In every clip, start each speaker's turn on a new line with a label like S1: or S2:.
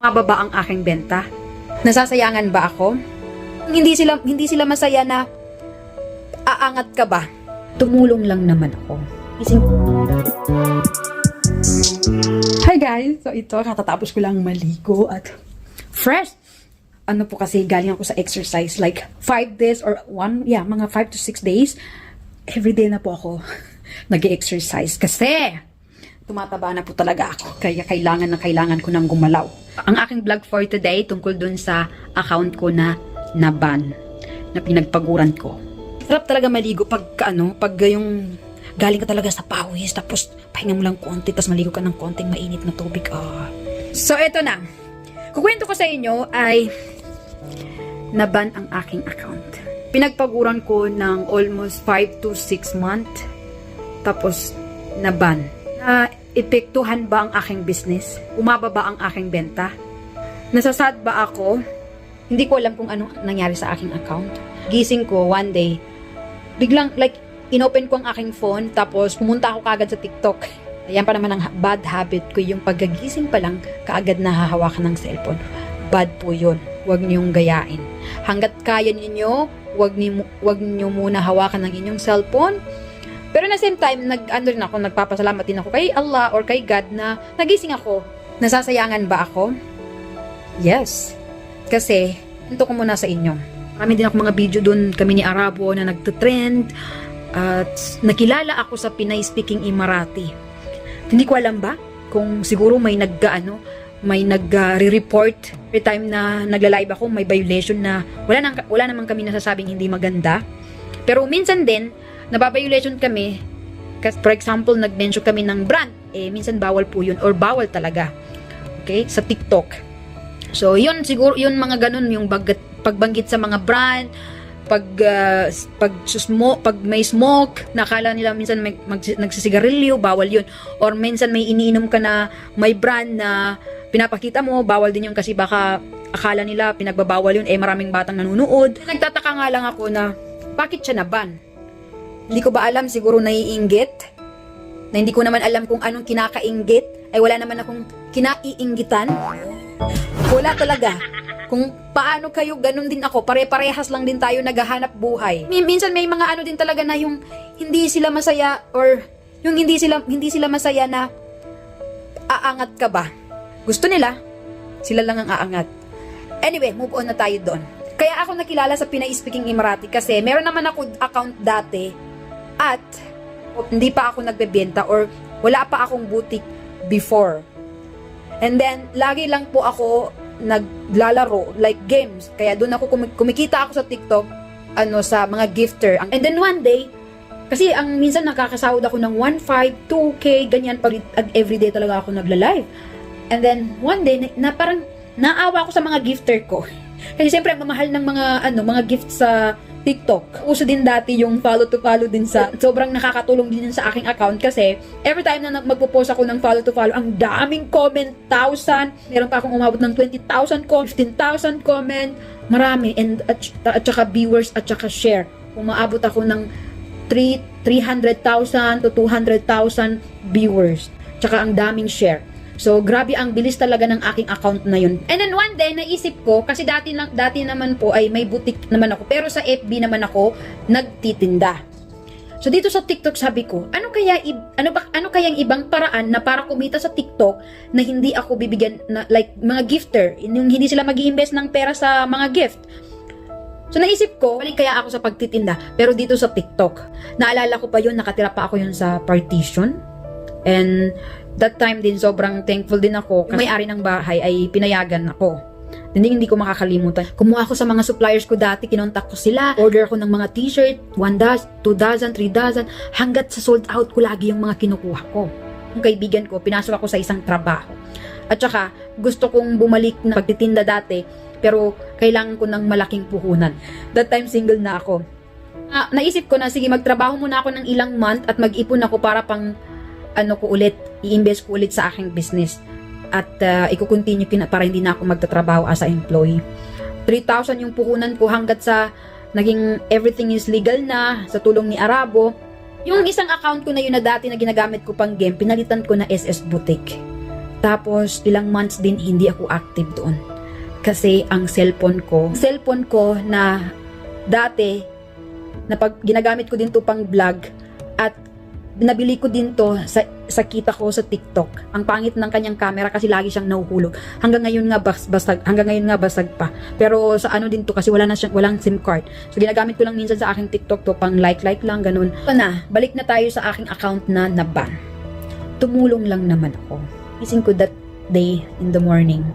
S1: mababa ang aking benta. Nasasayangan ba ako? Hindi sila masaya na aangat ka ba? Tumulong lang naman ako. Hi guys! So ito, katatapos ko lang maligo at fresh! Ano po kasi, galing ako sa exercise like 5 days or mga 5 to 6 days. Everyday na po ako nag-exercise kasi tumataba na po talaga ako. Kaya kailangan ko nang gumalaw. Ang aking vlog for today tungkol dun sa account ko na ban, na pinagpaguran ko. Sarap talaga maligo pag yung galing ka talaga sa pawis, tapos pahinga mo lang konti, tapos maligo ka ng konting mainit na tubig. So, eto na. Kukwento ko sa inyo ay naban ang aking account. Pinagpaguran ko ng almost 5 to 6 months. Tapos, naban. Epektuhan ba ang aking business? Umaba ba ang aking benta? Nasasad ba ako? Hindi ko alam kung ano nangyari sa aking account. Gising ko one day, biglang inopen ko ang aking phone, tapos pumunta ako kaagad sa TikTok. Ayan pa naman ang bad habit ko, yung pagkagising pa lang, kaagad nahahawakan ng cellphone. Bad po yun. Huwag niyong gayain. Hanggat kaya ninyo, huwag niyo muna hawakan ng inyong cellphone. Pero na same time, nagpapasalamat din ako kay Allah or kay God na nagising ako. Nasasayangan ba ako? Yes. Kasi, ito ko muna sa inyo. Marami din ako mga video dun, kami ni Arabo na nagtutrend. At nakilala ako sa Pinay Speaking Emirati. Hindi ko alam ba kung siguro may nag-report every time na nagla-live ako, may violation na wala naman kami nasasabing hindi maganda. Pero minsan din, nababiolation kami. Kasi for example, nag-mention kami ng brand. Minsan bawal po yun or bawal talaga. Okay? Sa TikTok. So, yun siguro, yun mga ganun, yung pagbanggit sa mga brand, pag may smoke, nakala nila minsan nagsisigarilyo, bawal yun. Or minsan may iniinom ka na may brand na pinapakita mo, bawal din yun kasi baka akala nila pinagbabawal yun, maraming batang nanonood. Nagtataka nga lang ako na, bakit siya naban? Hindi ko ba alam, siguro naiinggit? Na hindi ko naman alam kung anong kinakainggit, ay wala naman akong kinaiinggitan. Wala talaga. Kung paano kayo, ganun din ako. Pare-parehas lang din tayo naghahanap buhay. Minsan may mga ano din talaga na yung hindi sila masaya or yung hindi sila masaya na aangat ka ba. Gusto nila, sila lang ang aangat. Anyway, move on na tayo doon. Kaya ako nakilala sa Pinay Speaking Emirati kasi meron naman ako account dati at hindi pa ako nagbebenta or wala pa akong boutique before. And then, lagi lang po ako naglalaro, like games. Kaya doon ako kumikita ako sa TikTok, sa mga gifter. And then one day, kasi minsan nakakasahod ako ng 1.5, 2K, ganyan, everyday talaga ako nagla-live. And then, one day, parang naawa ako sa mga gifter ko. Kasi siyempre, mamahal ng mga gifts sa TikTok. Uso din dati yung follow to follow din sobrang nakakatulong din sa aking account kasi every time na magpo-post ako ng follow to follow, ang daming comment, 1,000. Meron pa akong umabot ng 20,000 comment, 15,000 comment, marami. At saka viewers at saka share. Umaabot ako ng 300,000 to 200,000 viewers. Tsaka ang daming share. So, grabe ang bilis talaga ng aking account na yun. And then one day, naisip ko, kasi dati naman po ay may boutique naman ako, pero sa FB naman ako nagtitinda. So, dito sa TikTok sabi ko, ano kayang ibang paraan na para kumita sa TikTok na hindi ako bibigyan na like mga gifter, yung hindi sila mag-i-invest ng pera sa mga gift. So, naisip ko, balik kaya ako sa pagtitinda, pero dito sa TikTok. Naalala ko pa yun, nakatira pa ako yun sa partition. And that time din, sobrang thankful din ako kasi may-ari ng bahay ay pinayagan ako. Hindi ko makakalimutan. Kumuha ako sa mga suppliers ko dati, kinontak ko sila, order ko ng mga t-shirt, 1 dozen, 2 dozen, 3 dozen, hanggat sa sold out ko lagi yung mga kinukuha ko. Yung kaibigan ko, pinasok ako sa isang trabaho. At saka, gusto kong bumalik na pagtitinda dati, pero kailangan ko ng malaking puhunan. That time, single na ako. Naisip ko na, sige, magtrabaho muna ako ng ilang month at mag-ipon ako para pang i-invest ko ulit sa aking business. At i-continue para hindi na ako magtatrabaho as a employee. 3,000 yung puhunan ko hanggat sa naging everything is legal na sa tulong ni Arabo. Yung isang account ko na yun na dati na ginagamit ko pang game, pinalitan ko na SS Boutique. Tapos, ilang months din hindi ako active doon. Kasi ang cellphone ko na dati, na pag ginagamit ko din to pang vlog, at nabili ko din to sa kita ko sa TikTok. Ang pangit ng kanyang camera kasi lagi siyang nahuhulog. Hanggang ngayon nga basag pa. Pero sa ano din to kasi walang SIM card. So ginagamit ko lang minsan sa aking TikTok to pang like lang ganun. So balik na tayo sa aking account na naban. Tumulong lang naman ako. Ising ko that day in the morning.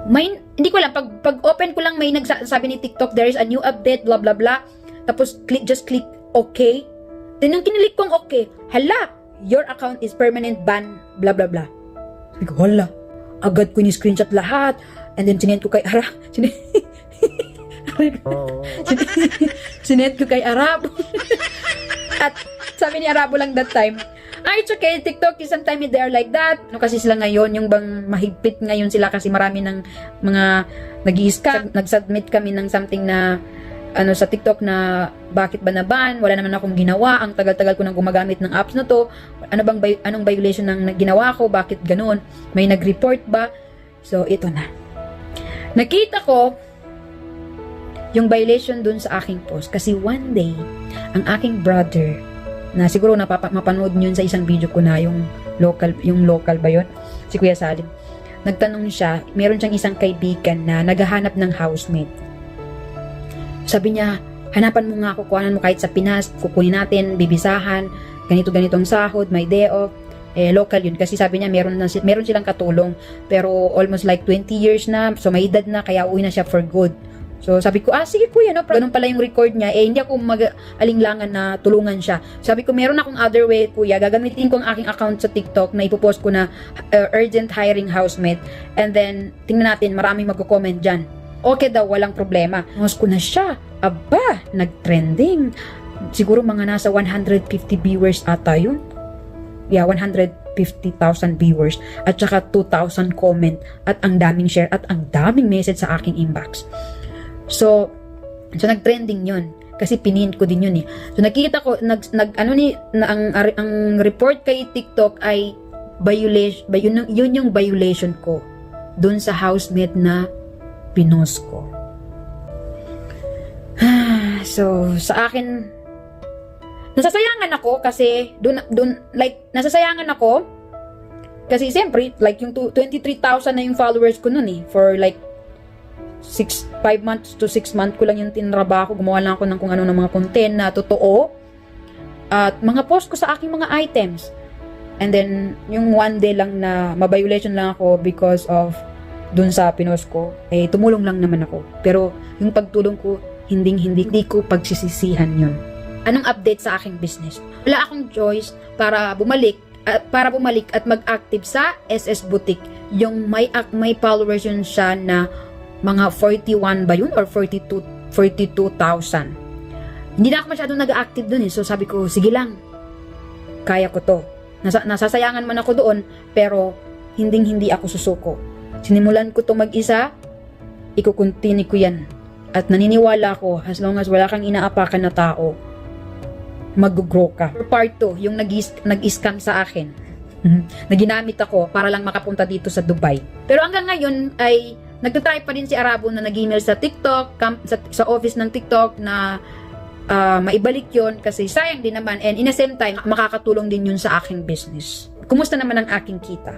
S1: Hindi ko lang pag open ko lang may nagsasabi ni TikTok there is a new update blah blah blah. Tapos just click okay. Then nung kinilik kong okay, hala, your account is permanent ban, blah blah blah. Sabi ko, hala, agad ko ni-screenshot lahat, and then sinend ko kay Ara. Sinend ko kay Arabo. At sabi ni Arabo lang that time, it's okay, TikTok is sometimes they are like that. No, kasi sila ngayon, yung bang mahigpit ngayon sila kasi marami ng mga nag-i-scam. Nag-submit kami ng something na sa TikTok na bakit ba naban? Wala naman akong ginawa. Ang tagal-tagal ko nang gumagamit ng apps na to. Anong violation ng ginawa ko? Bakit ganun? May nag-report ba? So, ito na. Nakita ko yung violation dun sa aking post. Kasi one day, ang aking brother, na siguro mapanood nyo sa isang video ko na yung local ba yun? Si Kuya Salim. Nagtanong siya, meron siyang isang kaibigan na naghahanap ng housemate. Sabi niya, hanapan mo nga ako, kuhanan mo kahit sa Pinas, kukunin natin, bibisahan, ganitong sahod, may day off, local yun. Kasi sabi niya, meron silang katulong, pero almost like 20 years na, so may edad na, kaya uwi na siya for good. So sabi ko, sige kuya, no, ganun pala yung record niya, hindi ako mag-alinglangan na tulungan siya. Sabi ko, meron akong other way kuya, gagamitin ko ang aking account sa TikTok na ipopost ko na urgent hiring housemate, and then tingnan natin, maraming magko-comment dyan. Okay daw, walang problema. Post ko na siya. Aba, nag-trending. Siguro mga nasa 150 viewers ata yun. Yeah, 150,000 viewers. At saka 2,000 comment. At ang daming share. At ang daming message sa aking inbox. So nag-trending yun. Kasi pinin ko din yun eh. So nakikita ko, ang report kay TikTok ay violation, yun yung violation ko. Dun sa housemate na pinost ko. So, sa akin, nasasayangan ako kasi, nasasayangan ako kasi siyempre, like yung 23,000 na yung followers ko nun eh, for like 5 months to 6 months ko lang yung tinrabaho, gumawa lang ako ng kung ano ng mga content na totoo, at mga post ko sa aking mga items. And then, yung one day lang na mabiolation lang ako because of dun sa pinost ko, tumulong lang naman ako. Pero, yung pagtulong ko, hindi ko pagsisisihan yun. Anong update sa aking business? Wala akong choice para bumalik at mag-active sa SS Boutique. Yung may followers yun siya na mga 41 ba yun? Or 42,000. Hindi na ako masyadong nag-active dun eh. So, sabi ko, sige lang. Kaya ko to. Nasasayangan man ako doon, pero hindi ako susuko. Sinimulan ko to mag-isa, ikukontinue ko yan. At naniniwala ko, as long as wala kang inaapakan na tao, mag-grow ka. For part 2, yung nag-scam sa akin, na ginamit ako para lang makapunta dito sa Dubai. Pero hanggang ngayon ay nagtatry pa din si Arabo na nag-email sa TikTok, sa office ng TikTok na maibalik yon kasi sayang din naman, and in the same time, makakatulong din yun sa aking business. Kumusta naman ang aking kita?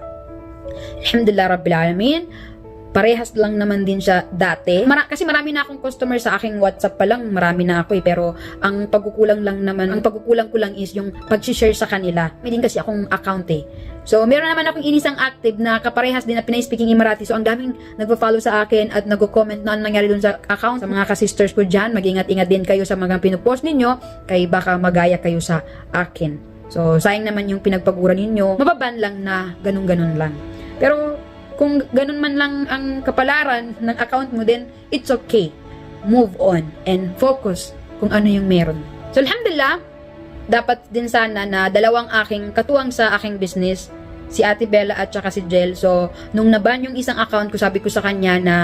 S1: Alhamdulillah Rabbil Alamin. Parehas lang naman din siya dati. Kasi marami na akong customer sa aking WhatsApp pa lang, marami na ako eh. Pero ang pagkukulang ko lang is yung pag-share sa kanila. May din kasi akong account eh. So, meron naman akong inisang active na kaparehas din na Pinay-speaking Emirati. So, ang daming nagpa-follow sa akin at nagko-comment na nangyari dun sa account. Sa mga kasisters ko dyan, mag-ingat-ingat din kayo sa mga pinupost ninyo, kay baka magaya kayo sa akin. So, sayang naman yung pinagpagura ninyo. Mababan lang na ganun-ganun lang. Pero, kung ganun man lang ang kapalaran ng account mo, then it's okay. Move on and focus kung ano yung meron. So, alhamdulillah, dapat din sana na dalawang aking katuwang sa aking business, si Ate Bella at saka si Jel. So, nung naban yung isang account ko, sabi ko sa kanya na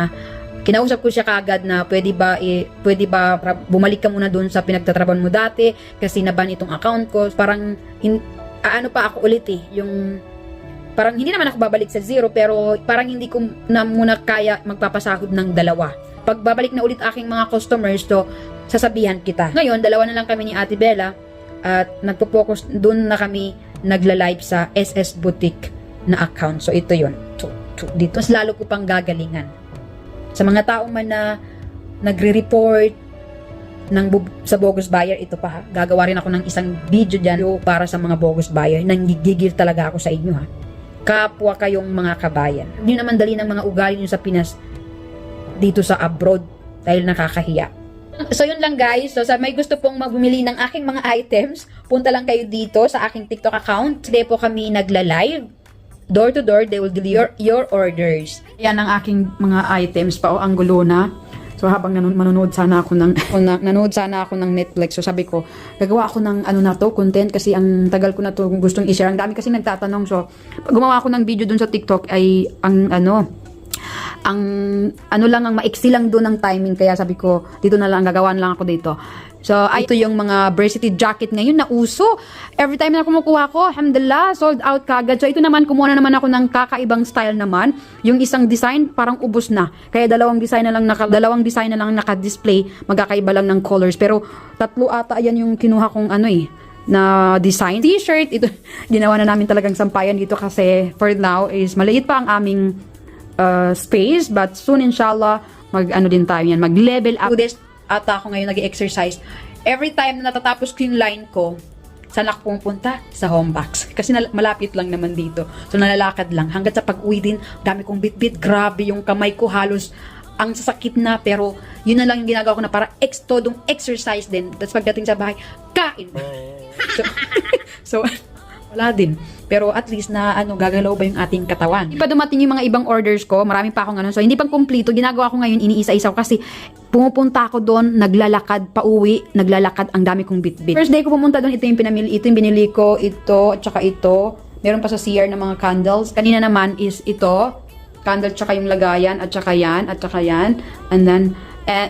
S1: kinausap ko siya kaagad na pwede ba bumalik ka muna doon sa pinagtatrabaho mo dati kasi naban itong account ko. Parang ano pa ako ulit eh, parang hindi naman ako babalik sa zero, pero parang hindi ko na muna kaya magpapasahod ng dalawa. Pag babalik na ulit aking mga customers, so sasabihan kita. Ngayon, dalawa na lang kami ni Ate Bella at nagpo-focus, doon na kami nagla-live sa SS Boutique na account. So ito yun. Dito, mas lalo ko pang gagalingan. Sa mga tao man na nagre-report sa bogus buyer, ito pa ha. Gagawa rin ako ng isang video dyan para sa mga bogus buyer. Nanggigigil talaga ako sa inyo ha. Kapwa kayong mga kabayan. Hindi naman dali ng mga ugali nyo sa Pinas dito sa abroad dahil nakakahiya. So yun lang guys. So sa may gusto pong magbumili ng aking mga items, punta lang kayo dito sa aking TikTok account. Today po kami nagla-live. Door to door, they will deliver your orders. Yan ang aking mga items pa. O, ang gulo na. So habang nanonood sana ako ng Netflix, so sabi ko, gagawa ako ng content kasi ang tagal ko na to gustong i-share. Ang dami kasi nagtatanong. So pag gumawa ako ng video dun sa TikTok ay ang maiksi lang doon ng timing, kaya sabi ko dito na lang, gagawan lang ako dito. So ito yung mga varsity jacket ngayon na uso. Every time na kumukuha ko, alhamdulillah, sold out kagad. So ito naman, kumuha na naman ako ng kakaibang style naman. Yung isang design parang ubos na, kaya dalawang design na lang naka-display, magkakaiba lang ng colors, pero tatlo ata yan yung kinuha kong na design. T-shirt, ito ginawa na namin talagang sampayan dito kasi for now is maliit pa ang aming space, but soon inshallah din tayo yan, mag-level up. This ata ako ngayon nag-exercise. Every time na natatapos ko yung line ko, saan ako pumunta? Sa home box. Kasi malapit lang naman dito. So nalalakad lang. Hanggat sa pag-uwi din, dami kong bit-bit. Grabe yung kamay ko, halos ang sasakit na. Pero yun na lang yung ginagawa ko na para todong exercise din. Tapos pagdating sa bahay, kain. So wala din. Pero at least na gagalaw ba yung ating katawan. Hindi pa dumating yung mga ibang orders ko. Marami pa akong So hindi pang kumpleto. Ginagawa ko ngayon, iniisa-isa ko kasi pumupunta ako doon, naglalakad, pauwi, naglalakad, ang dami kong bit-bit. First day ko pumunta doon, ito yung binili ko, ito, at saka ito. Meron pa sa CR ng mga candles. Kanina naman is ito, candle, tsaka yung lagayan, at saka yan, at saka yan. And then,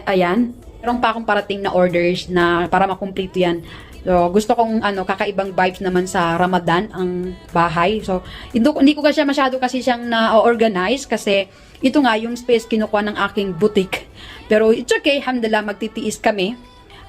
S1: ayan. Meron pa akong parating na orders na para makumpleto yan. So, gusto kong kakaibang vibes naman sa Ramadan ang bahay. So, hindi ko kasi masyado siyang na-organize kasi ito nga yung space kinukuha ng aking boutique. Pero it's okay, alhamdulillah, magtitiis kami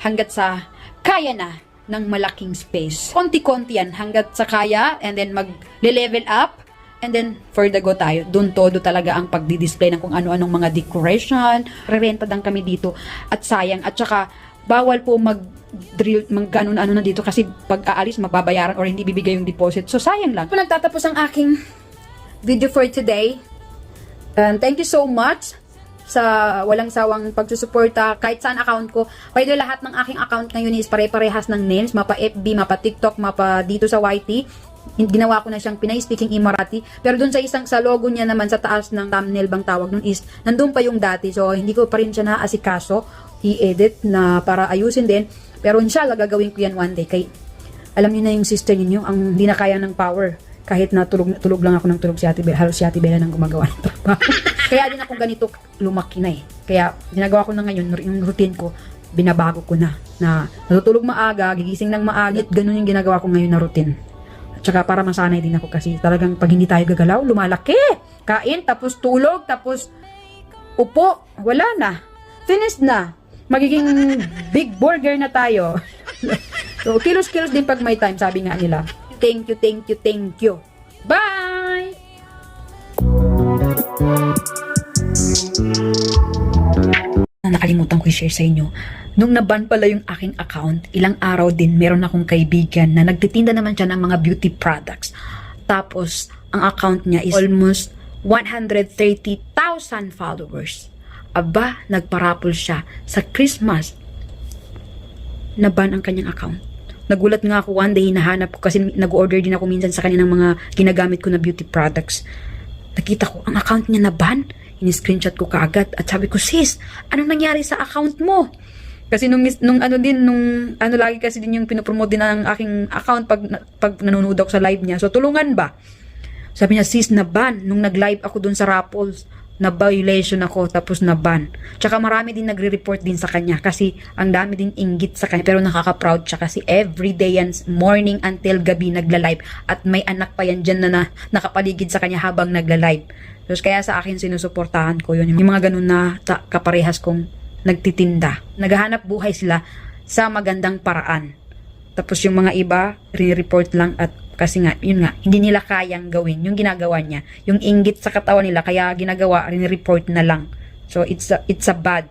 S1: hanggat sa kaya na ng malaking space. Konti-konti yan hanggat sa kaya, and then mag-level up, and then for the go tayo. Doon todo talaga ang pagdi-display ng kung ano-anong mga decoration. Re-renta lang kami dito at sayang. At saka bawal po mag-drill, ano na dito kasi pag aalis mababayaran or hindi bibigay yung deposit. So sayang lang. So, nagtatapos ang aking video for today. And thank you so much sa walang sawang pagsusuporta kahit saan account ko. By the way, lahat ng aking account ngayon is pare-parehas ng names, mapa FB, mapa TikTok, mapa dito sa YT. Ginawa ko na siyang Pinay Speaking Emirati. Pero dun sa logo niya naman sa taas ng thumbnail bang tawag nun is nandun pa yung dati. So hindi ko pa rin siya naasikaso i-edit na para ayusin din. Pero inshallah gagawin ko yan one day. Kay alam niyo na yung sister niyo ang hindi na kaya ng power. Kahit na tulog lang ako ng tulog si Ate Bella. Halos si Ate Bella nang gumagawa ng trabaho. Kaya din ako ganito lumaki na eh. Kaya ginagawa ko na ngayon, yung routine ko, binabago ko na. Na natutulog maaga, gigising ng maaga. Ganun yung ginagawa ko ngayon na routine. At saka para masanay din ako kasi talagang pag hindi tayo gagalaw, lumalaki. Kain, tapos tulog, tapos upo. Wala na. Finished na. Magiging big burger na tayo. So, kilos-kilos din pag may time, sabi nga nila. Thank you, thank you, thank you. Bye! Nakalimutan ko i-share sa inyo. Nung naban pala yung aking account, ilang araw din meron akong kaibigan na nagtitinda naman siya ng mga beauty products. Tapos, ang account niya is almost 130,000 followers. Aba, nagparapol siya sa Christmas. Naban ang kanyang account. Nagulat nga ako one day, hinahanap ko kasi nag-order din ako minsan sa kanya ng mga ginagamit ko na beauty products. Nakita ko, ang account niya naban. In-screenshot ko kaagad at sabi ko, sis, anong nangyari sa account mo? Kasi nung lagi kasi din yung pinopromote din ng aking account pag nanonood ako sa live niya. So, tulungan ba? Sabi niya, sis, naban. Nung nag-live ako dun sa raffles, na violation ako tapos na ban. Tsaka marami din nagre-report din sa kanya kasi ang dami din inggit sa kanya pero nakaka-proud siya kasi everyday yan morning until gabi nagla-live at may anak pa yan dyan na nakapaligid sa kanya habang nagla-live. So kaya sa akin sinusuportahan ko yun. Yung mga ganun na kaparehas kong nagtitinda. Naghahanap buhay sila sa magandang paraan. Tapos yung mga iba, re-report lang at kasi nga, yun nga, hindi nila kayang gawin yung ginagawa niya. Yung inggit sa katawan nila, kaya ginagawa, re-report na lang. So, it's a bad